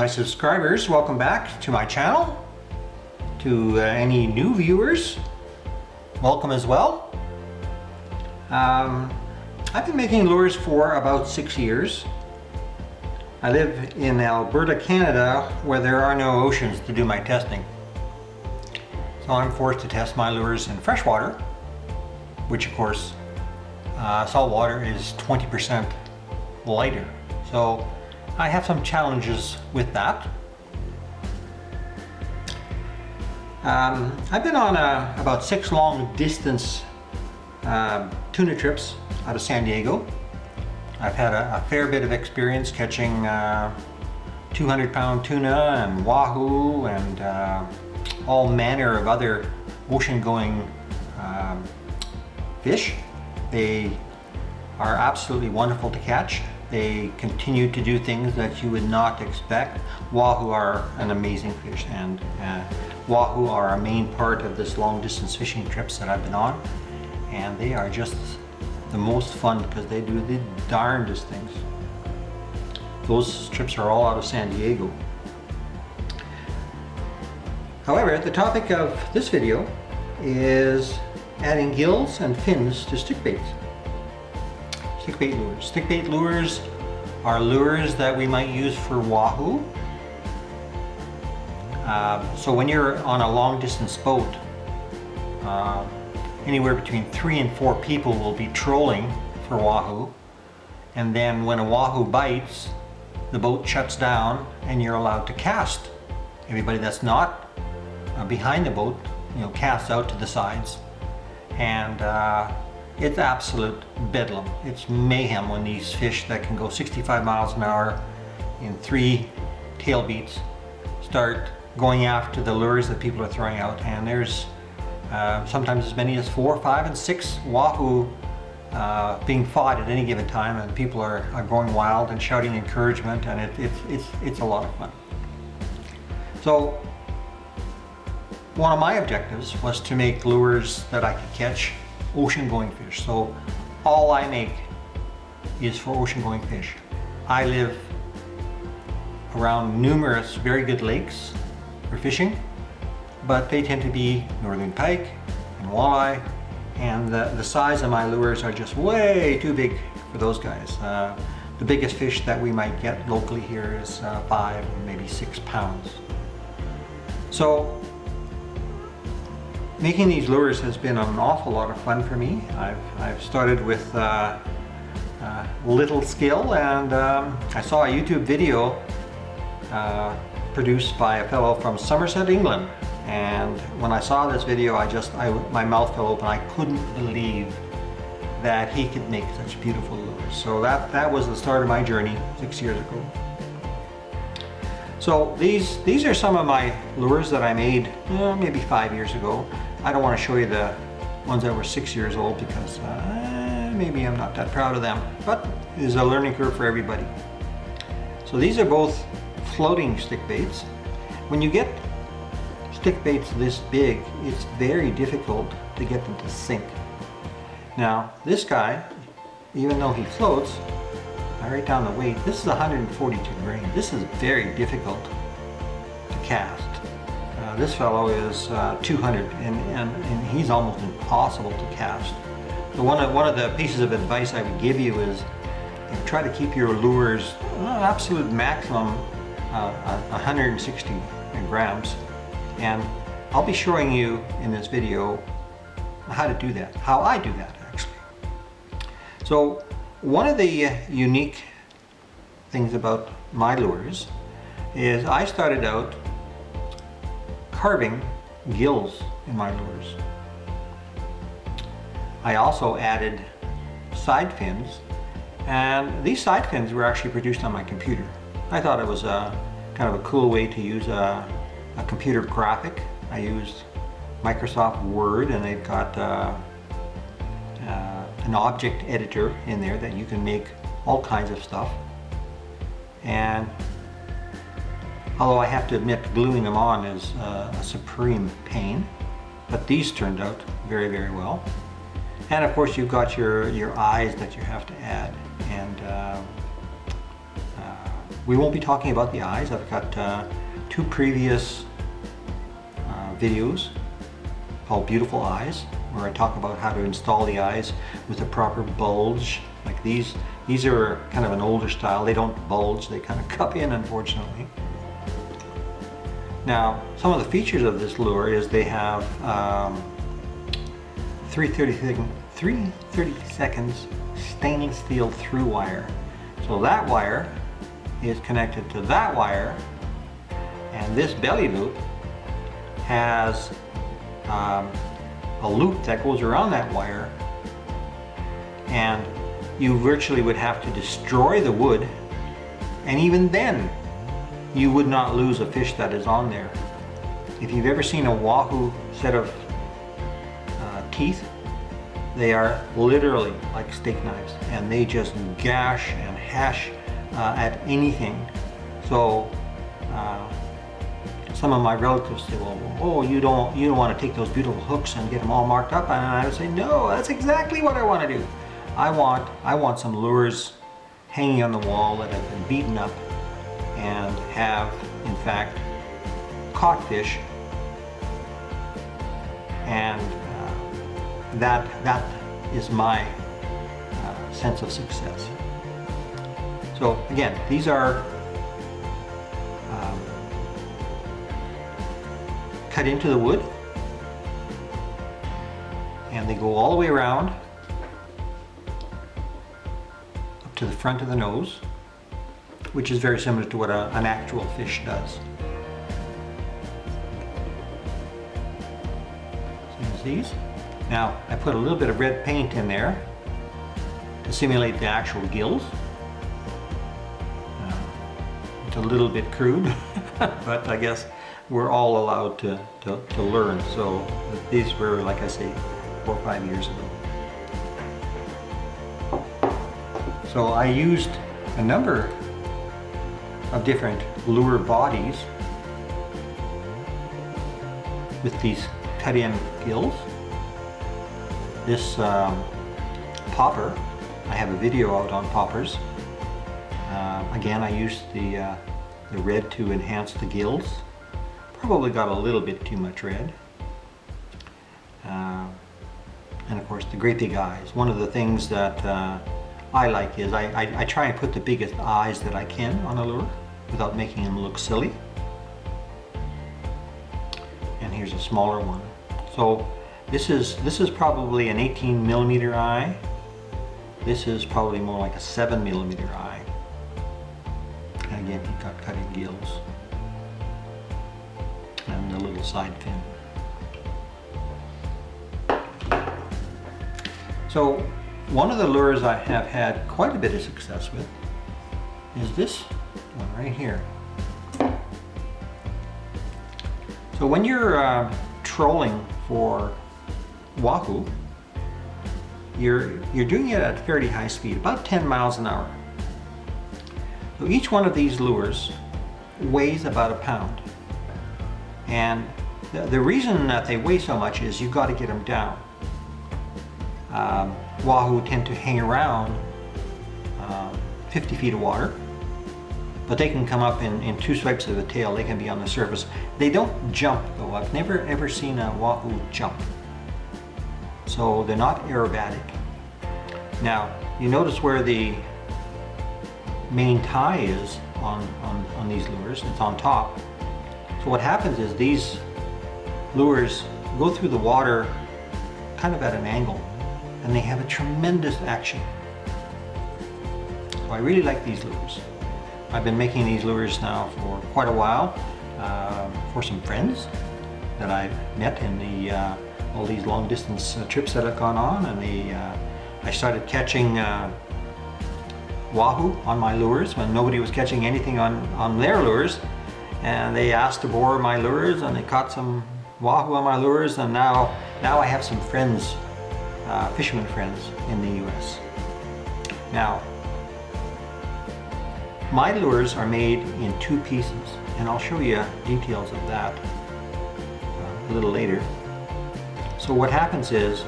my subscribers, welcome back to my channel. To any new viewers, welcome as well. I've been making lures for about 6 years. I live in Alberta, Canada, where there are no oceans to do my testing. So I'm forced to test my lures in freshwater, which of course, salt water is 20% lighter. So I have some challenges with that. I've been on about 6 long distance tuna trips out of San Diego. I've had a fair bit of experience catching 200-pound tuna and wahoo and all manner of other ocean-going fish. They are absolutely wonderful to catch. They continue to do things that you would not expect. Wahoo are an amazing fish, and wahoo are a main part of this long distance fishing trips that I've been on. And they are just the most fun because they do the darndest things. Those trips are all out of San Diego. However, the topic of this video is adding gills and fins to stick baits. Stickbait lures. Stickbait lures are lures that we might use for wahoo. So when you're on a long distance boat, anywhere between 3 and 4 people will be trolling for wahoo. And then when a wahoo bites, the boat shuts down and you're allowed to cast. Everybody that's not behind the boat, casts out to the sides. And it's absolute bedlam. It's mayhem when these fish that can go 65 miles an hour in 3 tail beats start going after the lures that people are throwing out. And there's sometimes as many as 4, 5, and 6 wahoo being fought at any given time, and people are going wild and shouting encouragement, and it's a lot of fun. So one of my objectives was to make lures that I could catch ocean-going fish. So all I make is for ocean-going fish. I live around numerous very good lakes for fishing, but they tend to be northern pike and walleye, and the size of my lures are just way too big for those guys. The biggest fish that we might get locally here is 5 or maybe 6 pounds. So making these lures has been an awful lot of fun for me. I've started with little skill, and I saw a YouTube video produced by a fellow from Somerset, England. And when I saw this video, my mouth fell open. I couldn't believe that he could make such beautiful lures. So that was the start of my journey 6 years ago. So these are some of my lures that I made maybe 5 years ago. I don't want to show you the ones that were 6 years old because maybe I'm not that proud of them, but it is a learning curve for everybody. So these are both floating stick baits. When you get stick baits this big, it's very difficult to get them to sink. Now this guy, even though he floats, I write down the weight, this is 142 grain. This is very difficult to cast. This fellow is 200, and he's almost impossible to cast. So one of the pieces of advice I would give you is try to keep your lures absolute maximum 160 grams. And I'll be showing you in this video how to do that, how I do that actually. So one of the unique things about my lures is I started out carving gills in my lures. I also added side fins, and these side fins were actually produced on my computer. I thought it was kind of a cool way to use a computer graphic. I used Microsoft Word, and they've got an object editor in there that you can make all kinds of stuff. And although I have to admit, gluing them on is a supreme pain, but these turned out very, very well. And of course, you've got your eyes that you have to add, and we won't be talking about the eyes. I've got 2 previous videos called Beautiful Eyes, where I talk about how to install the eyes with a proper bulge. Like these are kind of an older style. They don't bulge, they kind of cup in, unfortunately. Now, some of the features of this lure is they have 330 seconds stainless steel through wire. So that wire is connected to that wire, and this belly loop has a loop that goes around that wire, and you virtually would have to destroy the wood, and even then you would not lose a fish that is on there. If you've ever seen a wahoo set of teeth, they are literally like steak knives, and they just gash and hash at anything. So some of my relatives say, well, oh, you don't want to take those beautiful hooks and get them all marked up, and I would say, no, that's exactly what I want to do. I want some lures hanging on the wall that have been beaten up and have, in fact, caught fish, and that is my sense of success. So again, these are cut into the wood, and they go all the way around up to the front of the nose, which is very similar to what an actual fish does. Same as these. Now, I put a little bit of red paint in there to simulate the actual gills. It's a little bit crude, but I guess we're all allowed to learn. So these were, like I say, 4 or 5 years ago. So I used a number of different lure bodies with these cut-in gills. This popper, I have a video out on poppers. Again, I used the red to enhance the gills. Probably got a little bit too much red. And of course the great big eyes. One of the things that I like is I try and put the biggest eyes that I can on a lure without making them look silly. And here's a smaller one. So this is probably an 18mm eye. This is probably more like a 7mm eye. And again, he got cutting gills and the little side fin. So one of the lures I have had quite a bit of success with is this one right here. So when you're trolling for wahoo, you're doing it at fairly high speed, about 10 miles an hour. So each one of these lures weighs about 1 pound. And the reason that they weigh so much is you've got to get them down. Wahoo tend to hang around 50 feet of water, but they can come up in 2 swipes of the tail. They can be on the surface. They don't jump though. I've never ever seen a wahoo jump. So they're not aerobatic. Now, you notice where the main tie is on these lures. It's on top. So what happens is these lures go through the water kind of at an angle, and they have a tremendous action. So I really like these lures. I've been making these lures now for quite a while for some friends that I've met in all these long distance trips that I've gone on, and I started catching wahoo on my lures when nobody was catching anything on their lures, and they asked to borrow my lures, and they caught some wahoo on my lures, and now I have some friends, fishermen friends in the US. Now, my lures are made in 2 pieces, and I'll show you details of that a little later. So what happens is,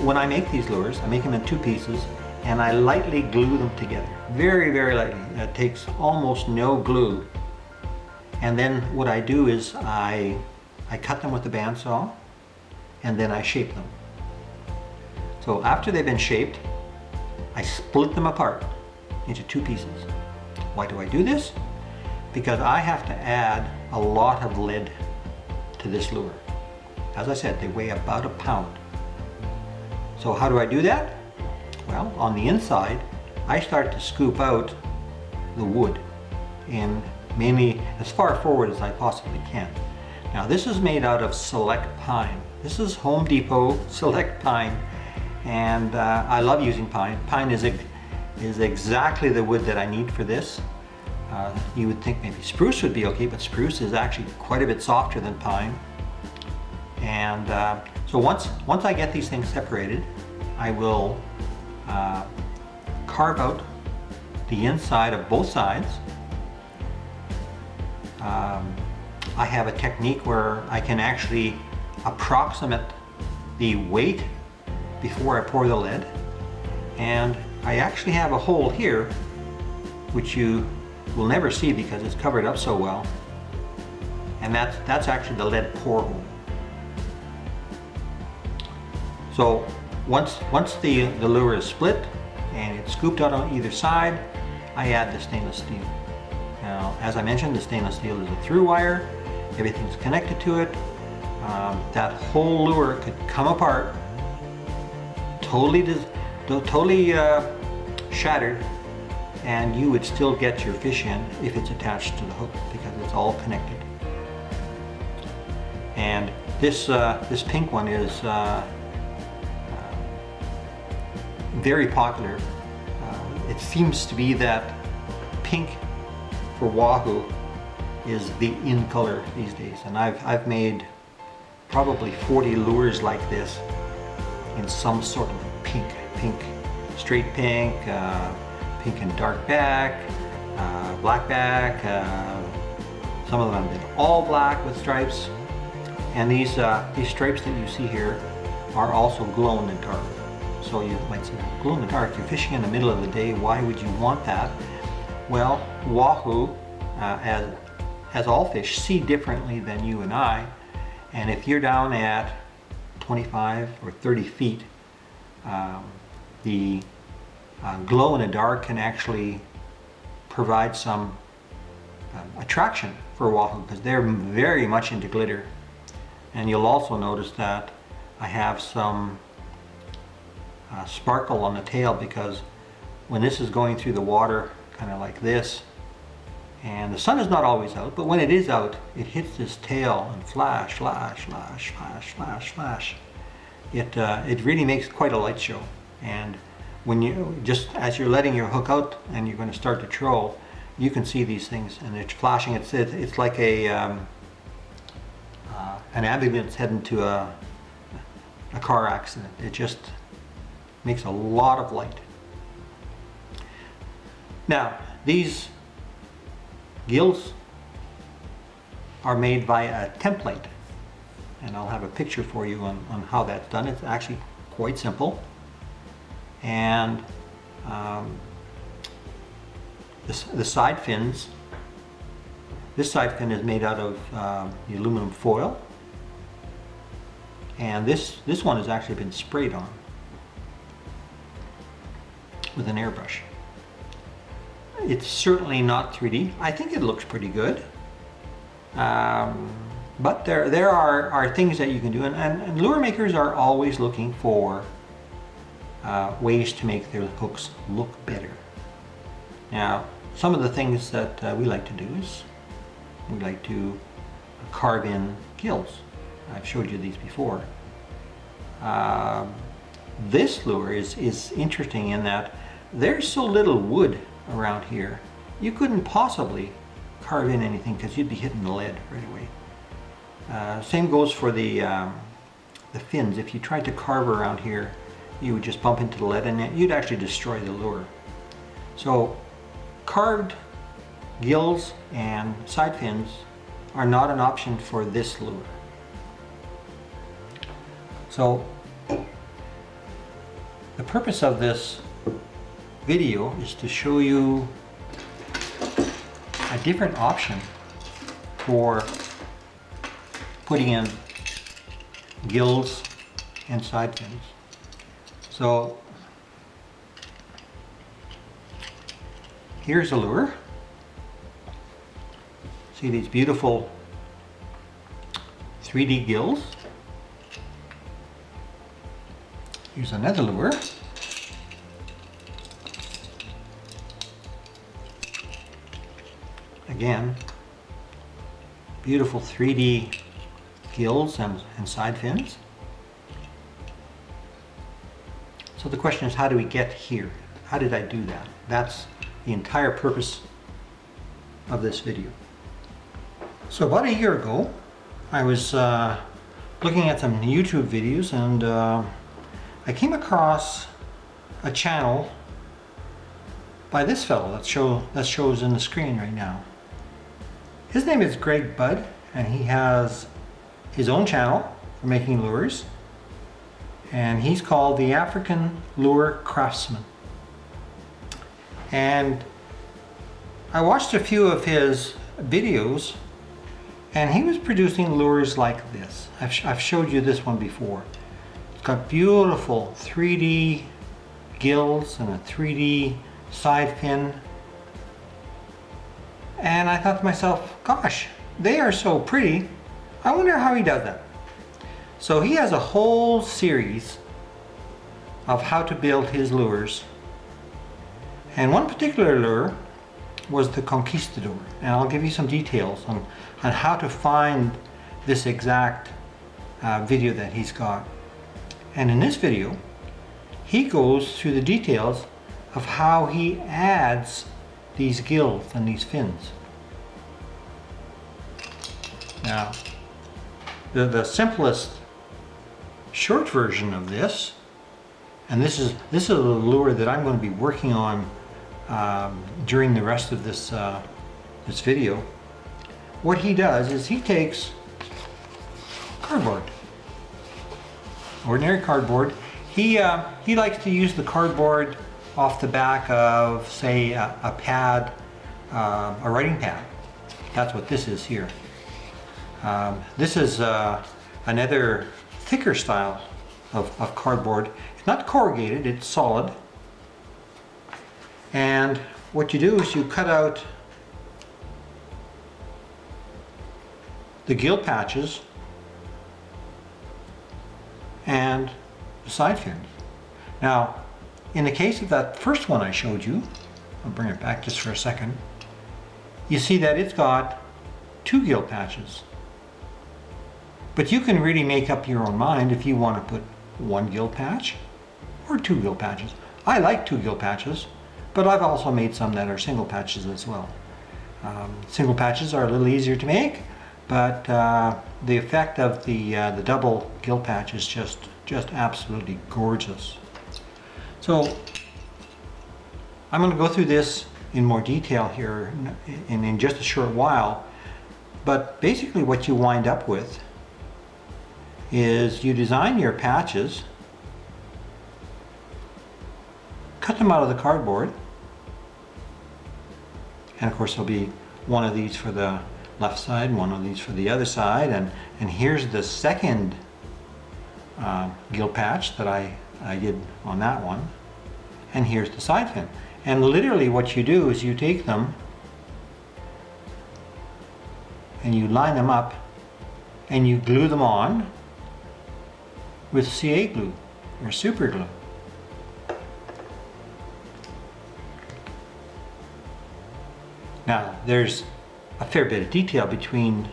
when I make these lures, I make them in 2 pieces, and I lightly glue them together. Very, very lightly. That takes almost no glue. And then what I do is I cut them with the bandsaw, and then I shape them. So after they've been shaped, I split them apart into two pieces. Why do I do this? Because I have to add a lot of lead to this lure. As I said, they weigh about a pound. So how do I do that? Well, on the inside, I start to scoop out the wood in mainly as far forward as I possibly can. Now this is made out of select pine. This is Home Depot select pine, and I love using pine. Pine is exactly the wood that I need for this. You would think maybe spruce would be okay, but spruce is actually quite a bit softer than pine. And so once I get these things separated, I will carve out the inside of both sides. I have a technique where I can actually approximate the weight before I pour the lead, and I actually have a hole here which you will never see because it's covered up so well, and that's actually the lead pour hole. So once the lure is split and it's scooped out on either side, I add the stainless steel. Now, as I mentioned, the stainless steel is a through wire. Everything's connected to it. That whole lure could come apart, totally shattered, and you would still get your fish in if it's attached to the hook because it's all connected. And this pink one is very popular. It seems to be that pink for wahoo is the in color these days, and I've made probably 40 lures like this in some sort of pink, straight pink, pink and dark back, black back, some of them have been all black with stripes, and these stripes that you see here are also glow in the dark. So you might say, glow in the dark, you're fishing in the middle of the day, why would you want that? Well, wahoo, as all fish, see differently than you and I, and if you're down at 25 or 30 feet, the glow in the dark can actually provide some attraction for wahoo because they're very much into glitter. And you'll also notice that I have some sparkle on the tail because when this is going through the water kind of like this, and the sun is not always out, but when it is out, it hits this tail and flash, flash, flash, flash, flash, flash. It really makes quite a light show. And when you, just as you're letting your hook out and you're going to start to troll, you can see these things and it's flashing. It's like an ambulance heading to a car accident. It just makes a lot of light. Now, these gills are made by a template, and I'll have a picture for you on how that's done. It's actually quite simple, and the side fins, this side fin is made out of the aluminum foil, and this one has actually been sprayed on with an airbrush. It's certainly not 3D. I think it looks pretty good. But there are things that you can do, and lure makers are always looking for ways to make their hooks look better. Now, some of the things that we like to do is we like to carve in gills. I've showed you these before. This lure is interesting in that there's so little wood around here, you couldn't possibly carve in anything because you'd be hitting the lead right away. Same goes for the fins. If you tried to carve around here, you would just bump into the lead and you'd actually destroy the lure. So carved gills and side fins are not an option for this lure. So the purpose of this video is to show you a different option for putting in gills and side fins. So here's a lure. See these beautiful 3D gills. Here's another lure. Again, beautiful 3D gills and side fins. So the question is, how do we get here? How did I do that? That's the entire purpose of this video. So about a year ago, I was looking at some YouTube videos, and I came across a channel by this fellow that shows in the screen right now. His name is Greg Budd, and he has his own channel for making lures, and he's called the African Lure Craftsman. And I watched a few of his videos, and he was producing lures like this. I've showed you this one before. It's got beautiful 3D gills and a 3D side fin. And I thought to myself, gosh, they are so pretty. I wonder how he does that. So he has a whole series of how to build his lures. And one particular lure was the Conquistador. And I'll give you some details on how to find this exact video that he's got. And in this video, he goes through the details of how he adds these gills and these fins. Now, the simplest short version of this, and this is a lure that I'm going to be working on during the rest of this this video. What he does is he takes cardboard, ordinary cardboard. He likes to use the cardboard off the back of, say, a pad, a writing pad. That's what this is here. This is another thicker style of cardboard. It's not corrugated, it's solid. And what you do is you cut out the gill patches and the side fins. Now, in the case of that first one I showed you, I'll bring it back just for a second, you see that it's got 2 gill patches. But you can really make up your own mind if you want to put 1 gill patch or 2 gill patches. I like 2 gill patches, but I've also made some that are single patches as well. Single patches are a little easier to make, but the effect of the double gill patch is just absolutely gorgeous. So I'm going to go through this in more detail here in just a short while, but basically what you wind up with is you design your patches, cut them out of the cardboard, and of course there'll be one of these for the left side, one of these for the other side, and here's the second gill patch that I did on that one, and here's the side fin. And literally what you do is you take them and you line them up and you glue them on with CA glue or super glue. Now there's a fair bit of detail between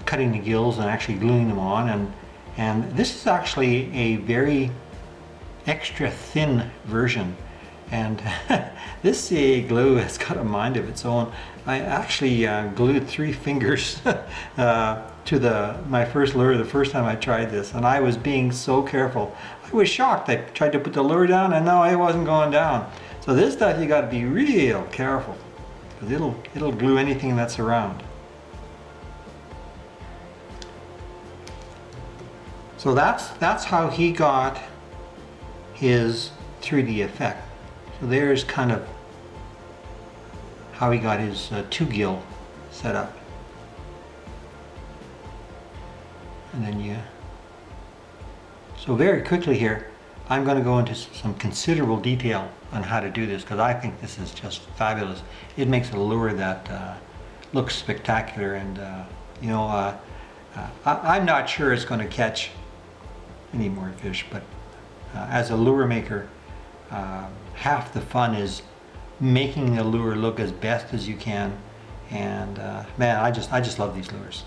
cutting the gills and actually gluing them on, and this is actually a very extra thin version, and this CA glue has got a mind of its own. I actually glued 3 fingers to my first lure the first time I tried this, and I was being so careful. I was shocked. I tried to put the lure down and no, it wasn't going down. So this stuff you got to be real careful, because it'll glue anything that's around. So that's how he got his 3D effect. So there's kind of how he got his 2-gill set up. And then so very quickly here, I'm going to go into some considerable detail on how to do this because I think this is just fabulous. It makes a lure that looks spectacular, and you know, I'm not sure it's going to catch any more fish, but as a lure maker, half the fun is making the lure look as best as you can. And man, I just love these lures.